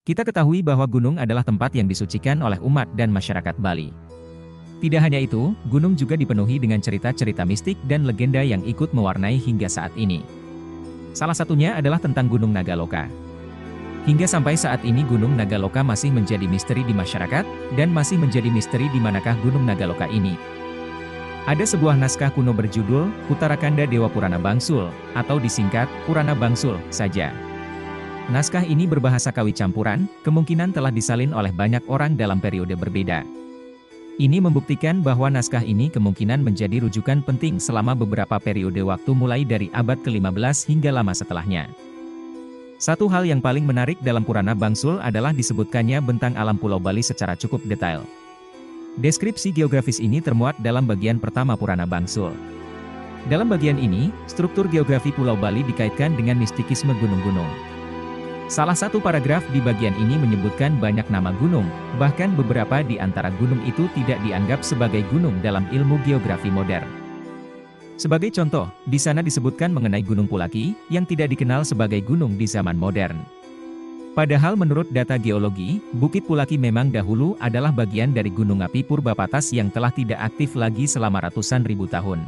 Kita ketahui bahwa gunung adalah tempat yang disucikan oleh umat dan masyarakat Bali. Tidak hanya itu, gunung juga dipenuhi dengan cerita-cerita mistik dan legenda yang ikut mewarnai hingga saat ini. Salah satunya adalah tentang Gunung Nagaloka. Hingga sampai saat ini Gunung Nagaloka masih menjadi misteri di masyarakat, dan masih menjadi misteri di manakah Gunung Nagaloka ini. Ada sebuah naskah kuno berjudul Uttarakanda Dewa Purana Bangsul, atau disingkat Purana Bangsul saja. Naskah ini berbahasa Kawi campuran, kemungkinan telah disalin oleh banyak orang dalam periode berbeda. Ini membuktikan bahwa naskah ini kemungkinan menjadi rujukan penting selama beberapa periode waktu mulai dari abad ke-15 hingga lama setelahnya. Satu hal yang paling menarik dalam Purana Bangsul adalah disebutkannya bentang alam Pulau Bali secara cukup detail. Deskripsi geografis ini termuat dalam bagian pertama Purana Bangsul. Dalam bagian ini, struktur geografi Pulau Bali dikaitkan dengan mistikisme gunung-gunung. Salah satu paragraf di bagian ini menyebutkan banyak nama gunung, bahkan beberapa di antara gunung itu tidak dianggap sebagai gunung dalam ilmu geografi modern. Sebagai contoh, di sana disebutkan mengenai Gunung Pulaki, yang tidak dikenal sebagai gunung di zaman modern. Padahal menurut data geologi, Bukit Pulaki memang dahulu adalah bagian dari gunung api purba patas yang telah tidak aktif lagi selama ratusan ribu tahun.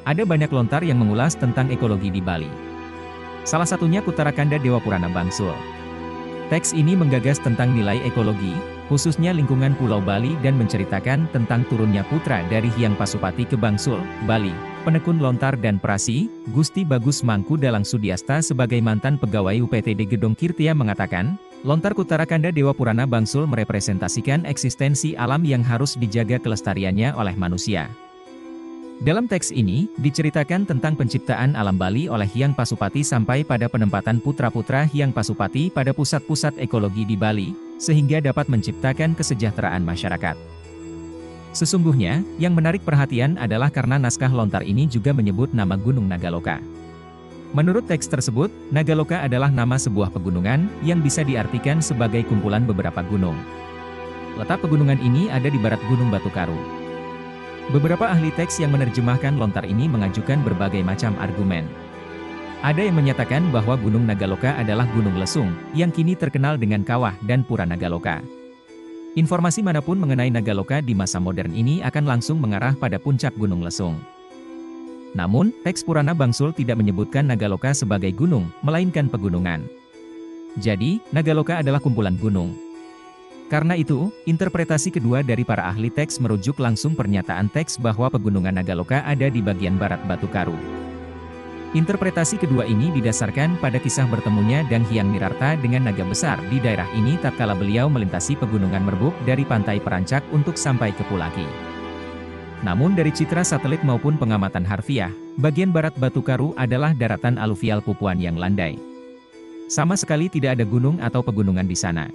Ada banyak lontar yang mengulas tentang ekologi di Bali. Salah satunya Uttarakanda Dewa Purana Bangsul. Teks ini menggagas tentang nilai ekologi, khususnya lingkungan Pulau Bali dan menceritakan tentang turunnya putra dari Hyang Pasupati ke Bangsul, Bali, penekun lontar dan prasi, Gusti Bagus Mangku Dalang Sudiasta sebagai mantan pegawai UPTD Gedong Kirtia mengatakan, lontar Uttarakanda Dewa Purana Bangsul merepresentasikan eksistensi alam yang harus dijaga kelestariannya oleh manusia. Dalam teks ini, diceritakan tentang penciptaan alam Bali oleh Hyang Pasupati sampai pada penempatan putra-putra Hyang Pasupati pada pusat-pusat ekologi di Bali, sehingga dapat menciptakan kesejahteraan masyarakat. Sesungguhnya, yang menarik perhatian adalah karena naskah lontar ini juga menyebut nama Gunung Nagaloka. Menurut teks tersebut, Nagaloka adalah nama sebuah pegunungan, yang bisa diartikan sebagai kumpulan beberapa gunung. Letak pegunungan ini ada di barat Gunung Batu Karu. Beberapa ahli teks yang menerjemahkan lontar ini mengajukan berbagai macam argumen. Ada yang menyatakan bahwa Gunung Nagaloka adalah Gunung Lesung, yang kini terkenal dengan Kawah dan Pura Nagaloka. Informasi manapun mengenai Nagaloka di masa modern ini akan langsung mengarah pada puncak Gunung Lesung. Namun, teks Purana Bangsul tidak menyebutkan Nagaloka sebagai gunung, melainkan pegunungan. Jadi, Nagaloka adalah kumpulan gunung. Karena itu, interpretasi kedua dari para ahli teks merujuk langsung pernyataan teks bahwa pegunungan Nagaloka ada di bagian barat Batu Karu. Interpretasi kedua ini didasarkan pada kisah bertemunya Dang Hyang Nirarta dengan naga besar di daerah ini tatkala beliau melintasi pegunungan Merbuk dari pantai Perancak untuk sampai ke Pulaki. Namun dari citra satelit maupun pengamatan harfiah, bagian barat Batu Karu adalah daratan aluvial Pupuan yang landai. Sama sekali tidak ada gunung atau pegunungan di sana.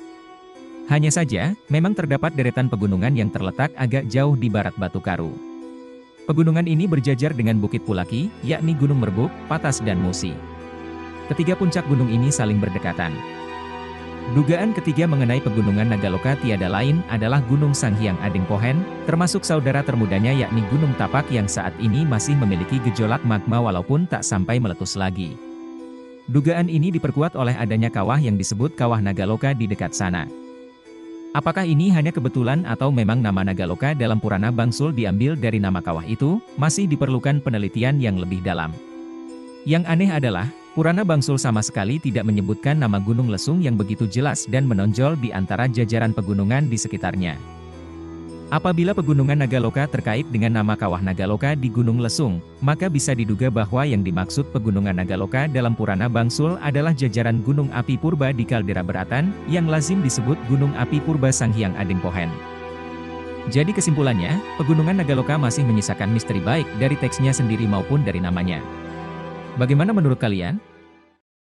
Hanya saja, memang terdapat deretan pegunungan yang terletak agak jauh di barat Batu Karu. Pegunungan ini berjajar dengan Bukit Pulaki, yakni Gunung Merbuk, Patas dan Musi. Ketiga puncak gunung ini saling berdekatan. Dugaan ketiga mengenai pegunungan Nagaloka tiada lain adalah Gunung Sanghyang Adeng Pohen, termasuk saudara termudanya yakni Gunung Tapak yang saat ini masih memiliki gejolak magma walaupun tak sampai meletus lagi. Dugaan ini diperkuat oleh adanya kawah yang disebut Kawah Nagaloka di dekat sana. Apakah ini hanya kebetulan atau memang nama Nagaloka dalam Purana Bangsul diambil dari nama kawah itu, masih diperlukan penelitian yang lebih dalam. Yang aneh adalah, Purana Bangsul sama sekali tidak menyebutkan nama Gunung Lesung yang begitu jelas dan menonjol di antara jajaran pegunungan di sekitarnya. Apabila pegunungan Nagaloka terkait dengan nama Kawah Nagaloka di Gunung Lesung, maka bisa diduga bahwa yang dimaksud pegunungan Nagaloka dalam Purana Bangsul adalah jajaran gunung api purba di kaldera beratan, yang lazim disebut Gunung Api Purba Sanghyang Adeng Pohen. Jadi kesimpulannya, pegunungan Nagaloka masih menyisakan misteri baik dari teksnya sendiri maupun dari namanya. Bagaimana menurut kalian?